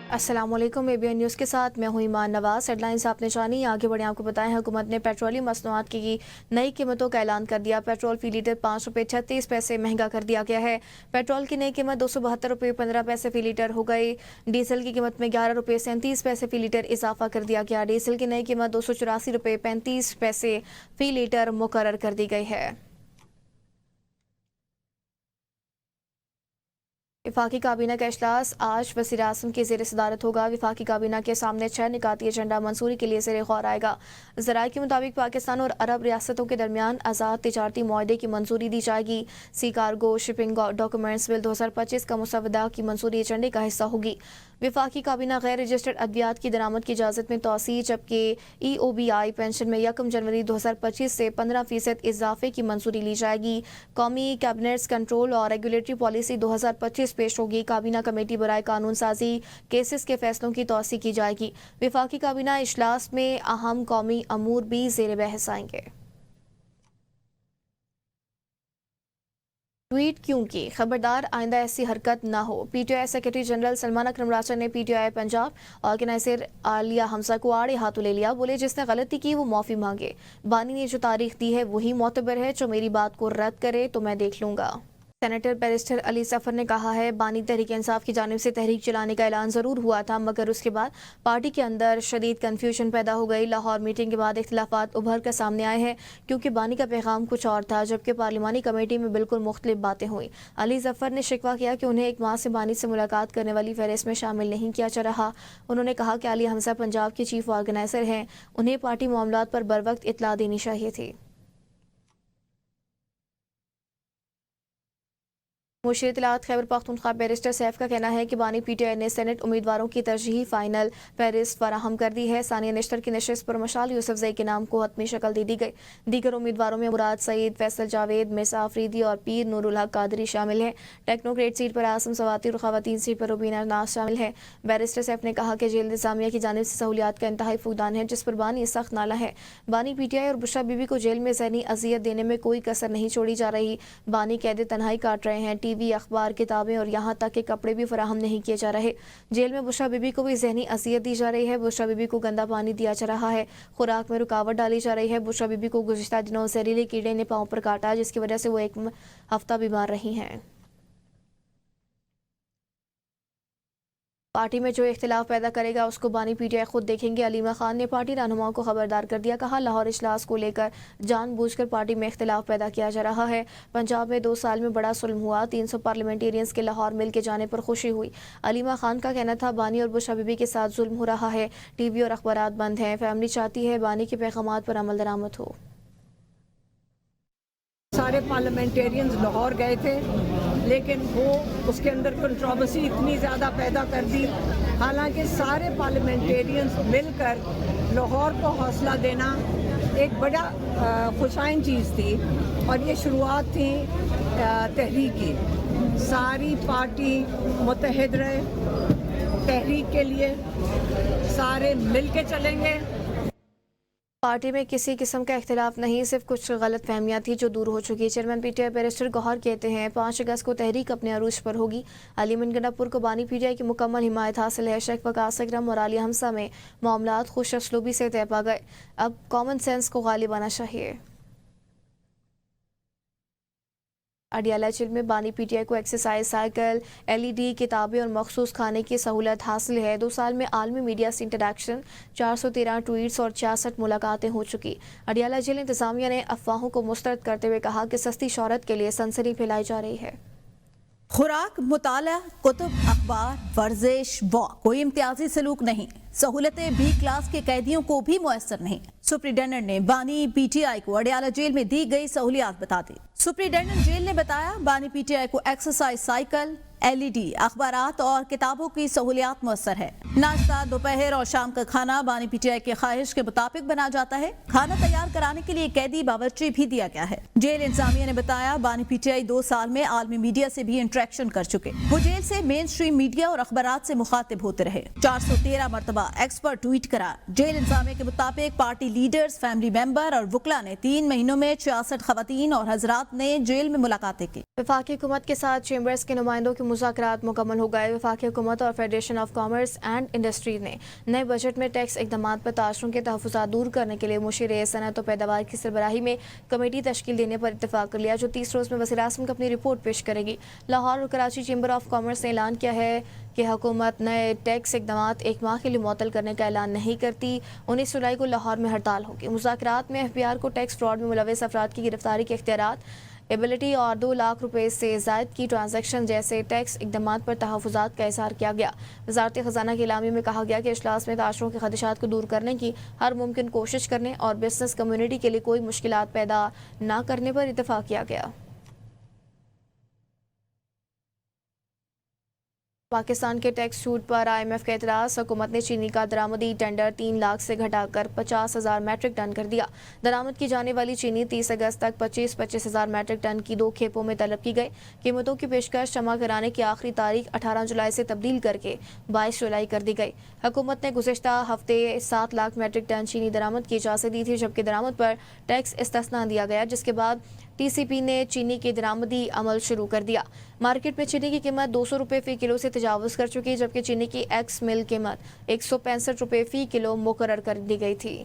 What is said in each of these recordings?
अस्सलाम वालेकुम। ABN news के साथ मैं हूं ईमान नवाज। हेडलाइंस आपने जानी, आगे बढ़े आपको बताएं। हुकूमत ने पेट्रोलियम मसनूआत की नई कीमतों का ऐलान कर दिया। पेट्रोल फी लीटर 5 रुपये 36 पैसे महंगा कर दिया गया है। पेट्रोल की नई कीमत 272 रुपये 15 पैसे फी लीटर हो गई। डीजल की कीमत में 11 रुपये 37 पैसे फी लीटर इजाफा कर दिया गया। डीजल की नई कीमत 284 रुपये 35 पैसे फी लीटर मुकर्रर कर दी गई है। विफाकी काबीना का इजलास आज वज़ीर आज़म की ज़ेर सदारत होगा। विफाकी काबीना के सामने 6 निकाती एजेंडा मंजूरी के लिए ज़ेर गौर आएगा। ज़राए के मुताबिक पाकिस्तान और अरब रियासतों के दरमियान आज़ाद तिजारती मुआहदे की मंजूरी दी जाएगी। सी कार्गो शिपिंग डॉक्यूमेंट्स बिल 2025 का मुसवदा की मंजूरी एजेंडे का हिस्सा होगी। विफाकी काबीना गैर रजिस्टर्ड अद्वियात की दरामद की इजाज़त में तोसी, जबकि EOBI पेंशन में 1 जनवरी 2025 से 15% इजाफे की मंजूरी ली जाएगी। कौमी कैबिनेट्स कंट्रोल और रेगुलेटरी पॉलिसी 2025 पेश होगी। काबीना कमेटी बराए कानून साजी केसेस के फैसलों की तौसी की जाएगी। विफाकी काबीना इजलास में अहम कौमी अमूर भी ज़ेर बहस आएंगे। ट्वीट क्यों की, खबरदार आइंदा ऐसी हरकत ना हो। PTI सेक्रेटरी जनरल सलमान अकरम राजा ने PTI पंजाब ऑर्गेनाइजर आलिया हमजा को आड़े हाथों ले लिया। बोले, जिसने गलती की वो माफी मांगे। बानी ने जो तारीख दी है वही मोतबर है। जो मेरी बात को रद्द करे तो मैं देख लूंगा। सेनेटर बैरिस्टर अली सफर ने कहा है, बानी तहरीक इंसाफ की जानिब से तहरीक चलाने का ऐलान ज़रूर हुआ था, मगर उसके बाद पार्टी के अंदर शदीद कन्फ्यूजन पैदा हो गई। लाहौर मीटिंग के बाद इख्तिलाफात उभर कर सामने आए हैं, क्योंकि बानी का पैगाम कुछ और था, जबकि पार्लिमानी कमेटी में बिल्कुल मुख्तलिफ बातें हुई। अली जफर ने शिकवा किया कि उन्हें एक माह से बानी से मुलाकात करने वाली फहरिस्त में शामिल नहीं किया जा रहा। उन्होंने कहा कि अली हमजा पंजाब के चीफ ऑर्गेनाइजर हैं, उन्हें पार्टी मामलात पर बर वक्त इतला देनी चाहिए थी। मुशीर इत्तलात खैबर पख्तूनख्वा बैरिस्टर सैफ का कहना है कि बानी PTI ने सेनेट उम्मीदवारों की तरजीही फाइनल फहरिस्त फराहम कर दी है। सानिया नेशतर की नशस्त पर मशाल यूसुफजई के नाम को हतमी शक्ल दे दी गई। दीगर उम्मीदवारों में मुराद सईद, फैसल जावेद, मिर्जा अफरीदी और पीर नूरुल हक कादरी शामिल हैं। टेक्नोक्रेट सीट पर आसम सवाती और खवातीन सीट पर रुबीना नाज शामिल है। बैरिस्टर सैफ ने कहा कि जेल इंतजामिया की जानिब से सहूलियात का इंतहाई फुकदान है, जिस पर बानी सख्त नाला है। बानी PTI और बुशरा बीबी को जेल में ज़हनी अजियत देने में कोई कसर नहीं छोड़ी जा रही। बानी कैद तन्हाई काट रहे हैं। TV, अखबार, किताबें और यहाँ तक के कपड़े भी फराहम नहीं किए जा रहे। जेल में बुशरा बीबी को भी जहनी अजियत दी जा रही है। बुशरा बीबी को गंदा पानी दिया जा रहा है। खुराक में रुकावट डाली जा रही है। बुशरा बीबी को गुज़िश्ता दिनों जहरीले कीड़े ने पाँव पर काटा, जिसकी वजह से वो 1 हफ्ता बीमार रही हैं। पार्टी में जो इख्तिलाफ पैदा करेगा उसको बानी PTI खुद देखेंगे। अलीमा खान ने पार्टी रहनुमाओं को खबरदार कर दिया। कहा, लाहौर इजलास को लेकर जानबूझकर पार्टी में इख्तिलाफ पैदा किया जा रहा है। पंजाब में 2 साल में बड़ा सुल्म हुआ। 300 पार्लियामेंटेरियंस के लाहौर मिल के जाने पर खुशी हुई। अलीमा खान का कहना था, बानी और बुशरा बीबी के साथ जुल्म हो रहा है। TV और अखबारात बंद हैं। फैमिली चाहती है बानी के पैगामात पर अमल दरामद हो। सारे पार्लियामेंटेरियंस लाहौर गए थे, लेकिन वो उसके अंदर कंट्रोवर्सी इतनी ज़्यादा पैदा कर दी। हालांकि सारे पार्लियामेंटेरियंस मिलकर लाहौर को हौसला देना एक बड़ा खुशाइन चीज़ थी, और ये शुरुआत थी तहरीक की। सारी पार्टी मुत्तहिद रहे तहरीक के लिए, सारे मिल के चलेंगे। पार्टी में किसी किस्म का इख्तिलाफ नहीं, सिर्फ कुछ गलत फहमियाँ थी जो दूर हो चुकी। चेयरमैन PTI बैरिस्टर गौहर कहते हैं, 5 अगस्त को तहरीक अपने अरूज पर होगी। अलीमन गंडापुर को बानी PTI की मुकम्मल हिमायत हासिल है। शेख वकास अकरम और आलिया हमजा में मामलात खुश असलूबी से तय पा गए। अब कॉमन सेंस को गालिब आना चाहिए। अडियाला जेल में बानी PTI को एक्सरसाइज साइकिल, LED, किताबें और मखसूस खाने की सहूलत हासिल है। 2 साल में आलमी मीडिया से इंटरेक्शन, 413 ट्वीट्स और 66 मुलाकातें हो चुकी। अडियाला जेल इंतजामिया ने अफवाहों को मुस्तरद करते हुए कहा कि सस्ती शोहरत के लिए सनसनी फैलाई जा रही है। खुराक, मुताला, कुतुब, अखबार, वर्जिश, वॉक, कोई इम्तियाजी सलूक नहीं। सहूलतें B क्लास के कैदियों को भी मुयसर नहीं। सुप्रिंटेंडेंट ने बानी PTI को अडियाला जेल में दी गई सहूलियात बता दी। सुप्रिंटेंडेंट जेल ने बताया, बानी PTI को एक्सरसाइज साइकिल, LED, अखबारात और किताबों की सहूलियात मुयसर है। नाश्ता, दोपहर और शाम का खाना बानी PTI के ख्वाहिश के मुताबिक बना जाता है। खाना तैयार कराने के लिए कैदी बावर्ची भी दिया गया है। जेल इंतजामिया ने बताया, बानी PTI 2 साल में आलमी मीडिया से भी इंटरेक्शन कर चुके। वो जेल से मेन स्ट्रीम मीडिया और अखबारात से मुखातिब होते रहे। 413 मरतबा एक्सपर्ट ट्वीट करा। जेल इंतजामिया के मुताबिक पार्टी लीडर्स, फैमिली मेंबर और वकला ने 3 महीनों में 66 खवातीन और हजरात ने जेल में मुलाकातें की। वफाकी हुकूमत के साथ चेंबर्स के नुमाइंदों की मुज़ाकरात मुकम्मल हो गए। वफाकी हुकूमत और federation of commerce and industry ने नए बजट में टैक्स इक़दामात पर ताशरों के तहफ़्फ़ुज़ात दूर करने के लिए मुशीर सनअत और पैदावार की सरबराही में कमेटी तश्कील देने पर इत्तफ़ाक़ कर लिया, जो 30 रोज़ में वज़ीर आज़म को अपनी रिपोर्ट पेश करेगी। लाहौर और कराची चैम्बर ऑफ कॉमर्स ने ऐलान किया है कि हुकूमत नए टैक्स इक़दामात 1 माह के लिए मुअत्तल करने का ऐलान नहीं करती। 19 जुलाई को लाहौर में हड़ताल होगी। मुज़ाकरात में FBR को टैक्स फ्रॉड में मुलविस अफराद की गिरफ्तारी के इख्तियारात, एबिलिटी और 2 लाख रुपए से ज़ायद की ट्रांजैक्शन जैसे टैक्स इक़दामात पर तहफ़्फ़ुज़ात का इज़हार किया गया। वज़ारत ख़ज़ाना के इलामी में कहा गया कि इजलास में ताशरों के ख़दशात को दूर करने की हर मुमकिन कोशिश करने और बिजनेस कम्युनिटी के लिए कोई मुश्किलात पैदा न करने पर इत्तफ़ाक़ किया गया। पाकिस्तान के टैक्स छूट पर IMF का एतराज़। हुकूमत ने चीनी का दरामदी टेंडर 3 लाख से घटाकर 50,000 मैट्रिक टन कर दिया। दरामद की जाने वाली चीनी 30 अगस्त तक 25,000 मैट्रिक टन की 2 खेपों में तलब की गई। कीमतों की पेशकश जमा कराने की आखिरी तारीख 18 जुलाई से तब्दील करके 22 जुलाई कर दी गई। हुकूमत ने गुज़िश्ता हफ्ते 7 लाख मैट्रिक टन चीनी दरामद की इजाज़त दी थी, जबकि दरामद पर टैक्स इस्तिस्ना दिया गया, जिसके बाद TCP ने चीनी की दरामदी अमल शुरू कर दिया। मार्केट में चीनी की कीमत 200 रुपये फ़ी किलो से तजावुज़ कर चुकी, जबकि चीनी की एक्स मिल कीमत 165 रुपये फ़ी किलो मुकर्रर कर दी गई थी।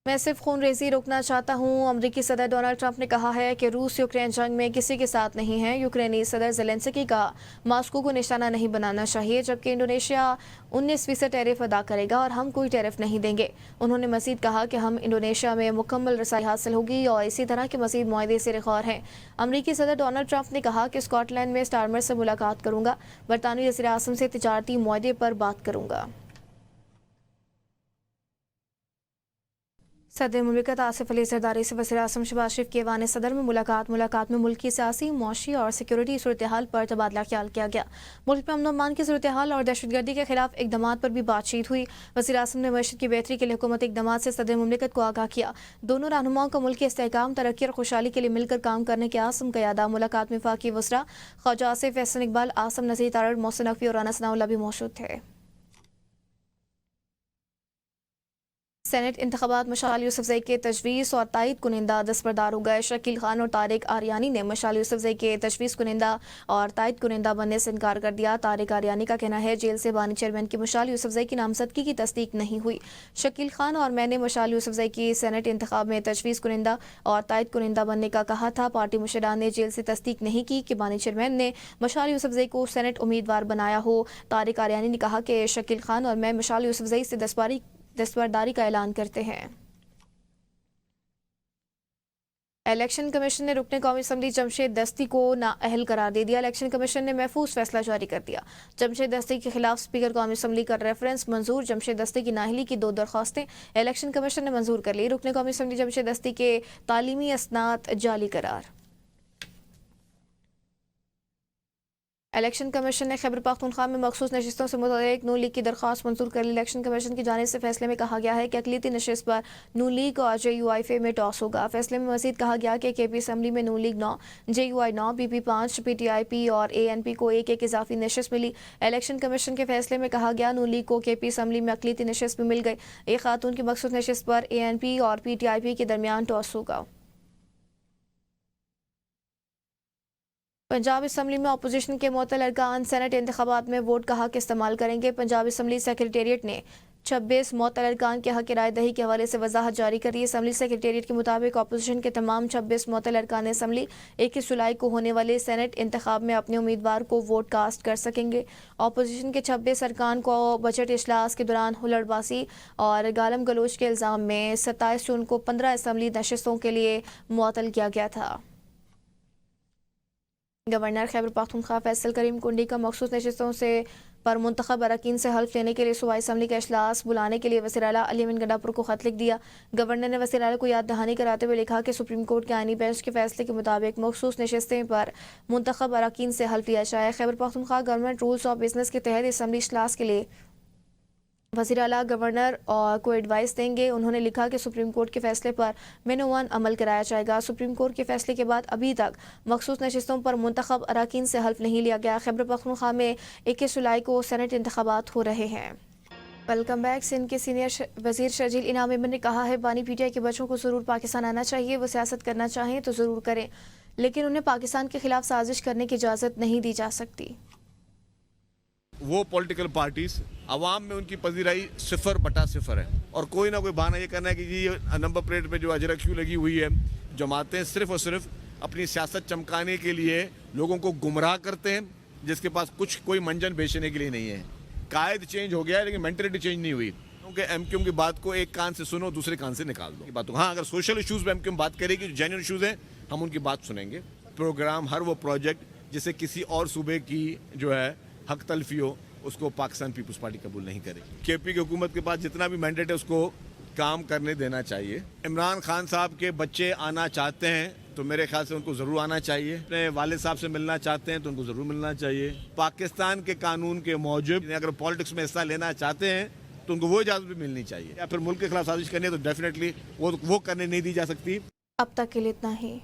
मैं सिर्फ खून रेजी रोकना चाहता हूँ। अमरीकी सदर डोनाल्ड ट्रंप ने कहा है कि रूस यूक्रेन जंग में किसी के साथ नहीं है। यूक्रेनी सदर ज़ेलेंस्की का मॉस्को को निशाना नहीं बनाना चाहिए, जबकि इंडोनेशिया 19% टैरिफ अदा करेगा और हम कोई टैरिफ नहीं देंगे। उन्होंने मज़ीद कहा कि हम इंडोनेशिया में मुकम्मल रसाई हासिल होगी और इसी तरह के मज़ीद मुआहदे से रिख्वार हैं। अमरीकी सदर डोनाल्ड ट्रंप ने कहा कि स्कॉटलैंड में स्टारमर से मुलाकात करूँगा, बरतानवी वज़ीर आज़म से तिजारती मुआहदे पर बात करूँगा। सदर मुमलिकत आसिफ अली जरदारी से वज़ीर आज़म शहबाज शरीफ की ऐवान सदर में मुलाकात में मुल्क की सियासी, मुआशी और सिक्योरिटी सूरत हाल पर तबादला ख्याल किया गया। मुल्क में अमन अमान की सूरत हाल और दहशतगर्दी के खिलाफ इक़दामात पर भी बातचीत हुई। वज़ीर आज़म ने मईशत की बेहतरी के लिए हुकूमती इक़दामात से सदर मुमलिकत को आगाह किया। दोनों रहनुमाओं को मुल्क के इस्तेहकाम, तरक्की और खुशहाली के लिए मिलकर काम करने के आज़म का यादा। मुलाकात में वफाकी वज़रा ख्वाजा आसिफ, एहसन इकबाल, आसम नज़ीर तारड़, मोहसिन नकवी और राना सनाउल्लाह भी मौजूद थे। सेनेट इंतखाबात मशाल यूसुफजई के तजवीज़ और तायद कुनिंदा दस्तबरदार हो गए। शकील खान और तारिक आरियानी ने मशाल यूसुफजई के तजवीज़ कुनिंदा और तायद कुनिंदा बनने से इनकार कर दिया। तारिक आरियानी का कहना है जेल से बानी चेयरमैन की मशाल यूसुफजई की नामजदगी की तस्दीक नहीं हुई। शकील खान और मैंने मशाल यूसुफजई की सेनेट इंतखाब में तजवीज़ कुनिंदा और तायद कुनिंदा बनने का कहा था। पार्टी मुशरान ने जेल से तस्दीक नहीं की कि बानी चेयरमैन ने मशाल यूसुफजई को सेनेट उम्मीदवार बनाया हो। तारिक आरियानी ने कहा कि शकील खान और मैं मशाल यूसुफजई से दस्तबरदारी का ऐलान करते हैं। इलेक्शन कमीशन ने रुकने कौमी असम्बली जमशेद दस्ती को नाअहल करार दे दिया। इलेक्शन कमीशन ने महफूज फैसला जारी कर दिया। जमशेद दस्ती के खिलाफ स्पीकर कौमी असम्बली का रेफरेंस मंजूर। जमशेद दस्ती की नाअहली की 2 दरख्वास्तें इलेक्शन कमीशन ने मंजूर कर ली। रुकने कौमी असम्बली जमशेद दस्ती के तालीमी असनाद जाली करार। इलेक्शन कमीशन ने खैबर पख्तूनख्वा में मखसूस नशिस्तों से मुतल्लिक नून लीग की दरख्वास्त मंजूर कर ली। इलेक्शन कमीशन की जानिब से फैसले में कहा गया है कि अक़लियती नशिस्त पर नून लीग और JUI में टॉस होगा। फैसले में मज़ीद कहा गया कि KP असम्बली में नून लीग 9, JUI 9, PP 5, PTIP और ANP को एक इजाफी नशिस्त मिली। इलेक्शन कमीशन के फैसले में कहा गया नून लीग को KP असम्बली में अक़लियती नशिस्त भी मिल गई। एक खातून की मखसूस नशिस्त पर ANP और PTIP के दरमियान टॉस होगा। पंजाब असम्बली में अपोजिशन के मुअत्तल अरकान सेनेट इंतखाबात में वोट का हक इस्तेमाल करेंगे। पंजाब असम्बली सेक्रेटेरिएट ने 26 मुअत्तल अरकान के हक राय दही के हवाले से वजाहत जारी कर दी। असम्बली सेक्रेटेरिएट के मुताबिक अपोजिशन के तमाम 26 मुअत्तल अरकान असम्बली 21 जुलाई को होने वाले सेनेट इंतखाब में अपने उम्मीदवार को वोट कास्ट कर सकेंगे। अपोजिशन के 26 अरकान को बजट इजलास के दौरान हुल्लड़बाजी और गालम गलोच के इल्ज़ाम में 27 जून को 15 असम्बली नशिस्तों के लिए मुअत्तल किया गया था। गवर्नर खैबर पख्तूनख्वा फैसल करीम कुंडी का मखसूस नशिस्तों से पर मुंतखब अरकान से हल्फ लेने के लिए सूबाई असम्बली का इजलास बुलाने के लिए वज़ीर आला अली अमीन गंडापुर को खत लिख दिया। गवर्नर ने वज़ीर आला को याद दहानी कराते हुए लिखा कि सुप्रीम कोर्ट के आईनी बेंच के फैसले के मुताबिक मखसूस नशिस्तें पर मुंतखब अरकान से हल्फ लिया जाए। Khyber Pakhtunkhwa government rules of business के तहत असम्बली इजलास के लिए वज़ीर आला गवर्नर को एडवाइस देंगे। उन्होंने लिखा कि सुप्रीम कोर्ट के फैसले पर मेनोवन अमल कराया जाएगा। सुप्रीम कोर्ट के फैसले के बाद अभी तक मखसूस नशिस्तों पर मुंतखब अरकान से हल्फ नहीं लिया गया। खैबर पख्तूनख्वा में 21 जुलाई को सेनेट इंतखाबात हो रहे हैं। Welcome back. सिंध के सीनियर वजीर शर्जील इनाम ने कहा है बानी पीटीआई के बच्चों को जरूर पाकिस्तान आना चाहिए, वो सियासत करना चाहें तो जरूर करें, लेकिन उन्हें पाकिस्तान के खिलाफ साजिश करने की इजाज़त नहीं दी जा सकती। वो पॉलिटिकल पार्टीज अवाम में उनकी पजीराई 0/0 है और कोई ना कोई बहाना ये करना है कि जी ये नंबर प्लेट पे जो अजरा क्यों लगी हुई है, जमातें सिर्फ और सिर्फ अपनी सियासत चमकाने के लिए लोगों को गुमराह करते हैं, जिसके पास कोई मंजन बेचने के लिए नहीं है। कायद चेंज हो गया है लेकिन मेंटलिटी चेंज नहीं हुई, क्योंकि एमक्यूएम की बात को एक कान से सुनो दूसरे कान से निकाल दो बात। हाँ, अगर सोशल इश्यूज पे एमक्यूएम बात करेगी, जो जेन्युइन इश्यूज हैं हम उनकी बात सुनेंगे। प्रोग्राम हर वो प्रोजेक्ट जिसे किसी और सूबे की जो है हक तलफी हो, उसको पाकिस्तान पीपल्स पार्टी कबूल नहीं करेगी। केपी की हुकूमत के पास जितना भी मैंडेट है उसको काम करने देना चाहिए। इमरान खान साहब के बच्चे आना चाहते हैं तो मेरे ख्याल से उनको ज़रूर आना चाहिए। अपने वालिद साहब से मिलना चाहते हैं तो उनको ज़रूर मिलना चाहिए। पाकिस्तान के कानून के मौजूद अगर पॉलिटिक्स में हिस्सा लेना चाहते हैं तो उनको वो इजाज़त भी मिलनी चाहिए। या फिर मुल्क के खिलाफ साजिश करनी है तो डेफिनेटली वो करने नहीं दी जा सकती। अब तक के लिए इतना ही।